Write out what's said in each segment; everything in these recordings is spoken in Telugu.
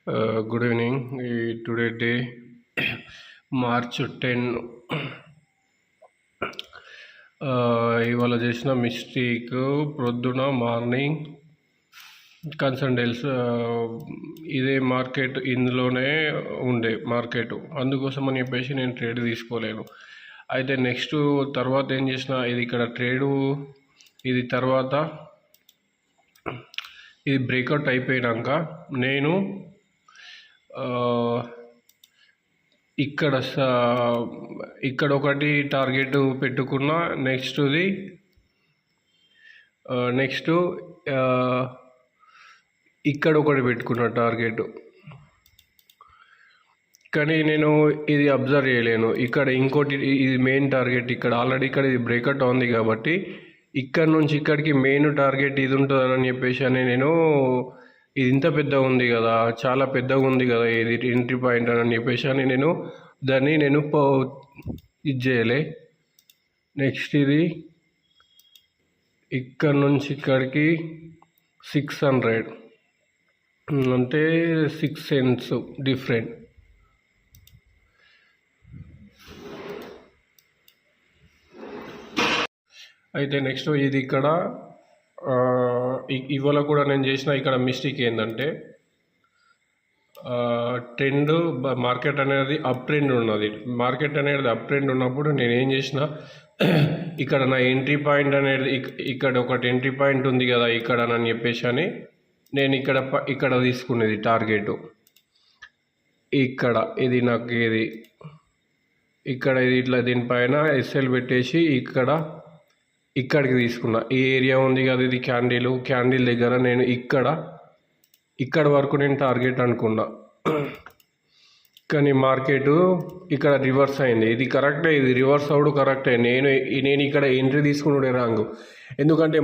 Good evening. Today day March 10. ఇవాళ చేసిన మిస్టేక్ ప్రొద్దున మార్నింగ్ కన్సల్టెన్స్ ఇదే మార్కెట్ ఇందులోనే ఉండే మార్కెట్, అందుకోసం అని చెప్పేసి నేను ట్రేడ్ తీసుకోలేను. అయితే నెక్స్ట్ తర్వాత ఏం చేసిన, ఇది ఇక్కడ ట్రేడు, ఇది తర్వాత ఇది బ్రేక్అవుట్ అయిపోయాక నేను ఇక్కడ ఒకటి టార్గెట్ పెట్టుకున్నా. నెక్స్ట్ ఇక్కడ ఒకటి పెట్టుకున్న టార్గెట్, కానీ నేను ఇది అబ్జర్వ్ చేయలేను. ఇక్కడ ఇంకోటి, ఇది మెయిన్ టార్గెట్. ఇక్కడ ఆల్రెడీ ఇక్కడ ఇది బ్రేక్అవుట్ ఉంది కాబట్టి ఇక్కడ నుంచి ఇక్కడికి మెయిన్ టార్గెట్ ఇది ఉంటుందని చెప్పేసి అని నేను, ఇది ఇంత పెద్దగా ఉంది కదా, చాలా పెద్దగా ఉంది కదా ఇది ఎంట్రీ పాయింట్ అని చెప్పేసి అని నేను దాన్ని ఇది చేయలే. నెక్స్ట్ ఇది ఇక్కడ నుంచి ఇక్కడికి 600 అంటే 6 cents డిఫరెంట్. అయితే నెక్స్ట్ ఇది ఇక్కడ ఇవాళ కూడా నేను చేసిన ఇక్కడ మిస్టేక్ ఏంటంటే, ట్రెండ్ మార్కెట్ అనేది అప్ ట్రెండ్ ఉన్నది. మార్కెట్ అనేది అప్ ట్రెండ్ ఉన్నప్పుడు నేను ఏం చేసిన, ఇక్కడ నా ఎంట్రీ పాయింట్ అనేది ఇక్కడ ఒకటి ఎంట్రీ పాయింట్ ఉంది కదా ఇక్కడ అని చెప్పేసి అని నేను ఇక్కడ తీసుకునేది టార్గెట్. ఇక్కడ ఇది నాకు ఇది ఇక్కడ ఇది ఇట్లా దీనిపైన ఎస్ఎల్ పెట్టేసి ఇక్కడికి తీసుకున్నా. ఈ ఏరియా ఉంది కదా, ఇది క్యాండిల్ దగ్గర నేను ఇక్కడ వరకు నేను టార్గెట్ అనుకున్నా. కానీ మార్కెట్ ఇక్కడ రివర్స్ అయింది. ఇది కరెక్టే, ఇది రివర్స్ అవడం కరెక్టే. నేను ఇక్కడ ఎంట్రీ తీసుకున్నాడే రాంగ్. ఎందుకంటే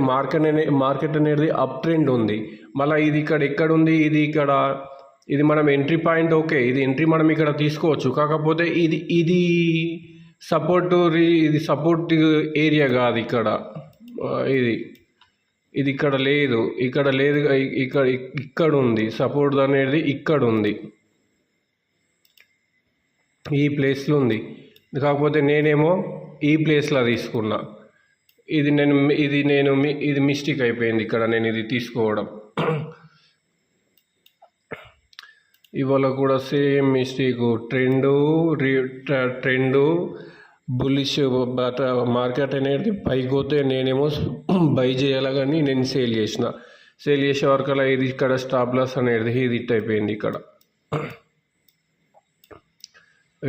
మార్కెట్ అనేది అప్ ట్రెండ్ ఉంది. మళ్ళీ ఇది ఎక్కడ ఉంది, ఇది మనం ఎంట్రీ పాయింట్. ఓకే, ఇది ఎంట్రీ మనం ఇక్కడ తీసుకోవచ్చు. కాకపోతే ఇది సపోర్ట్ ఏరియా కాదు. ఇది ఇక్కడ లేదు, ఇక్కడ ఉంది సపోర్ట్ అనేది, ఇక్కడ ఉంది, ఈ ప్లేస్లో ఉంది. కాకపోతే నేనేమో ఈ ప్లేస్లో తీసుకున్నా. ఇది మిస్టేక్ అయిపోయింది ఇక్కడ నేను ఇది తీసుకోవడం. ఇవాళ కూడా same mistake. Trend bullish market అనేది పైకి పోతే నేనేమో బై చేయాలి, కానీ నేను సేల్ చేసే వరకల్లా ఇది ఇక్కడ స్టాప్ లాస్ అనేది ఇది హిట్ అయిపోయింది.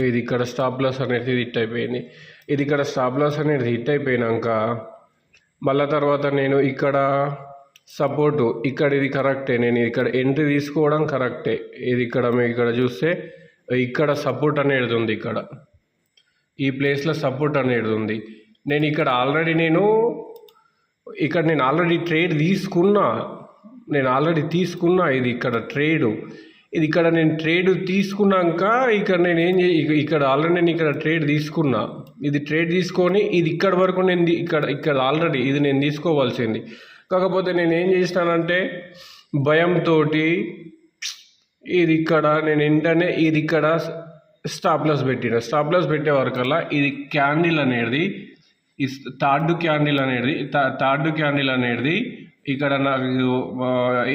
ఇది ఇక్కడ స్టాప్ లాస్ అనేది హిట్ అయిపోయింది. ఇది ఇక్కడ స్టాప్ లాస్ అనేది హిట్ అయిపోయినాక మళ్ళీ తర్వాత నేను ఇక్కడ సపోర్టు, ఇది కరెక్టే, నేను ఇక్కడ ఎంట్రీ తీసుకోవడం కరెక్టే. ఇది మీరు ఇక్కడ చూస్తే ఇక్కడ సపోర్ట్ అనేది ఉంది. ఈ ప్లేస్లో సపోర్ట్ అనేది ఉంది. నేను ఇక్కడ ఆల్రెడీ ట్రేడ్ తీసుకున్నా. ఇది ఇక్కడ ట్రేడు. నేను ట్రేడ్ తీసుకున్నాక ఇక్కడ ఆల్రెడీ నేను ఇక్కడ ట్రేడ్ తీసుకున్నా. ఇది ట్రేడ్ తీసుకొని ఇది ఇక్కడ వరకు నేను ఇక్కడ ఆల్రెడీ ఇది నేను తీసుకోవాల్సింది. కాకపోతే నేను ఏం చేసినానంటే భయంతో ఇది నేను వెంటనే ఇది ఇక్కడ స్టాప్ లాస్ పెట్టే వరకల్లా ఇది క్యాండిల్ అనేది, ఈ థర్డ్ క్యాండిల్ అనేది ఇక్కడ నాకు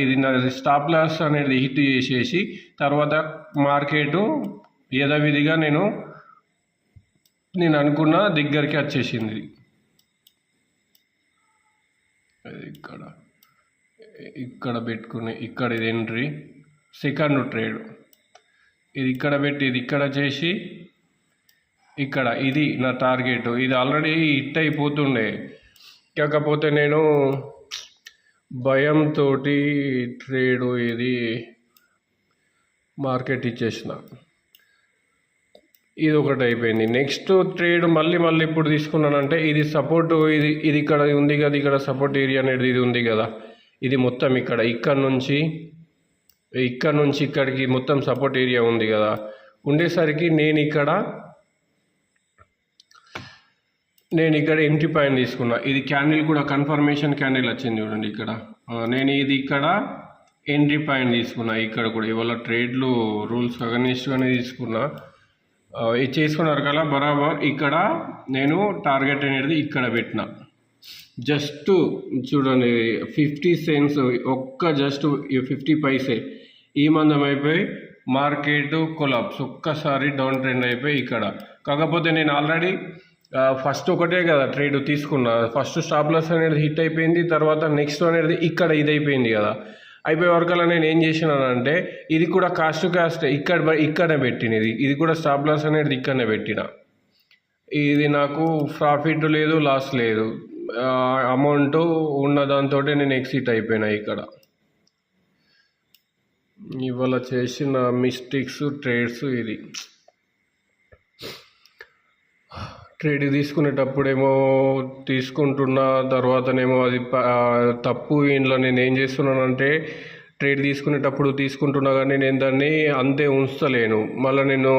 ఇది స్టాప్ లాస్ అనేది హిట్ చేసేసి తర్వాత మార్కెట్ యథావిధిగా నేను అనుకున్న దగ్గరికి వచ్చేసింది. ఇక్కడ పెట్టుకుని ఇది ఎంట్రీ, సెకండ్ ట్రేడ్. ఇది ఇక్కడ పెట్టి ఇది ఇక్కడ చేసి ఇది నా టార్గెట్. ఇది ఆల్రెడీ హిట్ అయిపోతుండే. కాకపోతే నేను భయంతో ట్రేడు ఇది మార్కెట్ ఇచ్చేసిన. ఇది ఒకటి అయిపోయింది. నెక్స్ట్ ట్రేడ్ మళ్ళీ ఇప్పుడు తీసుకున్నానంటే ఇది సపోర్ట్, ఇది ఇక్కడ ఉంది కదా, ఇక్కడ సపోర్ట్ ఏరియా అనేది ఇది ఉంది కదా. ఇది మొత్తం ఇక్కడ నుంచి ఇక్కడికి మొత్తం సపోర్ట్ ఏరియా ఉంది కదా. ఉండేసరికి నేను ఇక్కడ ఎంట్రీ పాయింట్ తీసుకున్నా. ఇది క్యాండిల్ కూడా కన్ఫర్మేషన్ క్యాండిల్ వచ్చింది చూడండి. నేను ఇది ఎంట్రీ పాయింట్ తీసుకున్నా. ఇక్కడ కూడా ఇవాళ ట్రేడ్లు రూల్స్ అగనిస్ట్గానే తీసుకున్నా. ఇది చేసుకున్నారు కదా బరాబర్. ఇక్కడ నేను టార్గెట్ అనేది ఇక్కడ పెట్టిన. జస్ట్ చూడండి 50 సెంట్స్ ఒక్క జస్ట్ 50 పైసే ఈ మందం అయిపోయి మార్కెట్ కొలాప్స్ ఒక్కసారి డౌన్ ట్రెండ్ అయిపోయి ఇక్కడ. కాకపోతే నేను ఆల్రెడీ ఫస్ట్ ఒకటే కదా ట్రేడ్ తీసుకున్నా. ఫస్ట్ స్టాప్ లాస్ అనేది హిట్ అయిపోయింది. తర్వాత నెక్స్ట్ అనేది ఇక్కడ ఇది అయిపోయింది కదా. అయిపోయే వరకల్లా నేను ఏం చేసినానంటే ఇది కూడా కాస్ట్ టు కాస్ట్ ఇక్కడనే పెట్టినది. ఇది కూడా స్టాప్ లాస్ అనేది ఇక్కడనే పెట్టిన. ఇది నాకు ప్రాఫిట్ లేదు, లాస్ లేదు. అమౌంట్ ఉన్న దాంతో నేను ఎక్సిట్ అయిపోయినా. ఇక్కడ ఇవాళ చేసిన మిస్టేక్స్ ట్రేడ్స్. ఇది ట్రేడ్ తీసుకునేటప్పుడేమో తీసుకుంటున్నా, తర్వాతనేమో అది తప్పు. ఇంట్లో నేను ఏం చేస్తున్నానంటే ట్రేడ్ తీసుకునేటప్పుడు తీసుకుంటున్నా కానీ నేను దాన్ని అంతే ఉంచలేను. మళ్ళీ నేను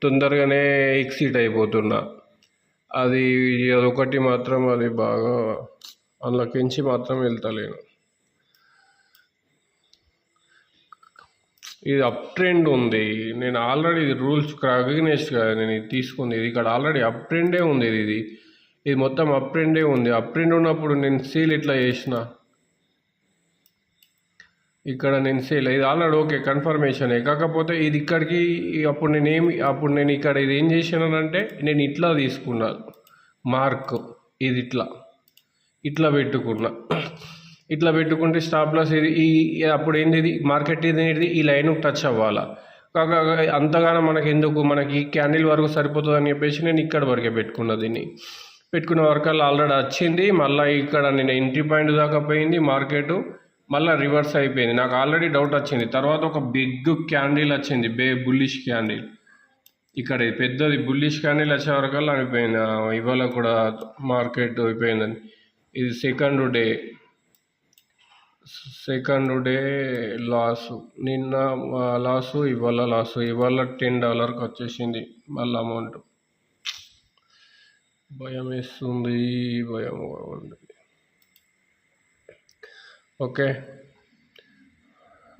తొందరగానే ఎక్సిట్ అయిపోతున్నా. అదొకటి మాత్రం అది బాగా అందులోకించి మాత్రం వెళ్తలేను. ఇది అప్ ట్రెండ్ ఉంది. నేను ఆల్రెడీ ఇది రూల్స్ అగెన్స్ట్ కదా నేను ఇది తీసుకుంది. ఇది ఇక్కడ ఆల్రెడీ అప్ ట్రెండే ఉంది. ఇది మొత్తం అప్ ట్రెండే ఉంది. అప్ ట్రెండ్ ఉన్నప్పుడు నేను సేల్ ఇట్లా చేసిన. ఇక్కడ నేను సేల్ ఇది ఆల్రెడీ ఓకే కన్ఫర్మేషనే. కాకపోతే ఇది ఇక్కడికి అప్పుడు నేను ఇక్కడ ఇది ఏం చేసినానంటే నేను ఇట్లా తీసుకున్నా మార్క్. ఇది ఇట్లా పెట్టుకున్నా. ఇట్లా పెట్టుకుంటే స్టాప్ లాస్ ఇది అప్పుడు ఏంది మార్కెట్ అనేది ఈ లైన్ టచ్ అవ్వాలా. అంతగానో మనకి ఎందుకు, మనకి క్యాండిల్ వరకు సరిపోతుంది అని చెప్పేసి నేను ఇక్కడ వరకే పెట్టుకున్నా. దీన్ని పెట్టుకున్న వరకల్లా ఆల్రెడీ వచ్చింది. మళ్ళీ ఇక్కడ నేను ఎంట్రీ పాయింట్ దాకా పోయింది మార్కెట్. మళ్ళీ రివర్స్ అయిపోయింది. నాకు ఆల్రెడీ డౌట్ వచ్చింది. తర్వాత ఒక బిగ్ క్యాండిల్ వచ్చింది, బుల్లిష్ క్యాండిల్. ఇక్కడ పెద్దది బుల్లిష్ క్యాండిల్ వచ్చే వరకల్లా అయిపోయింది. ఇవాళ కూడా మార్కెట్ అయిపోయిందని. ఇది సెకండ్ డే లాసు. నిన్న లాసు, ఇవాళ లాసు. ఇవాళ $10 వచ్చేసింది మళ్ళీ అమౌంట్. భయం వేస్తుంది, భయం ఉంది. ఓకే,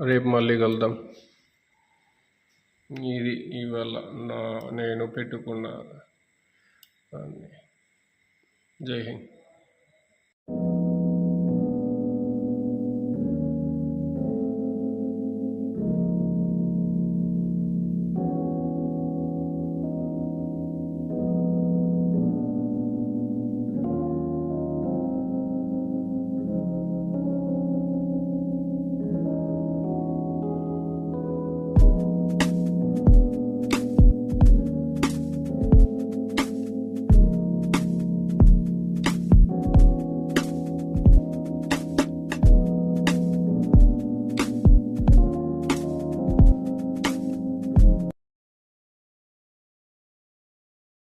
రేపు మళ్ళీ కలుద్దాం. ఇది ఇవాళ నేను పెట్టుకున్న. జై హింద్.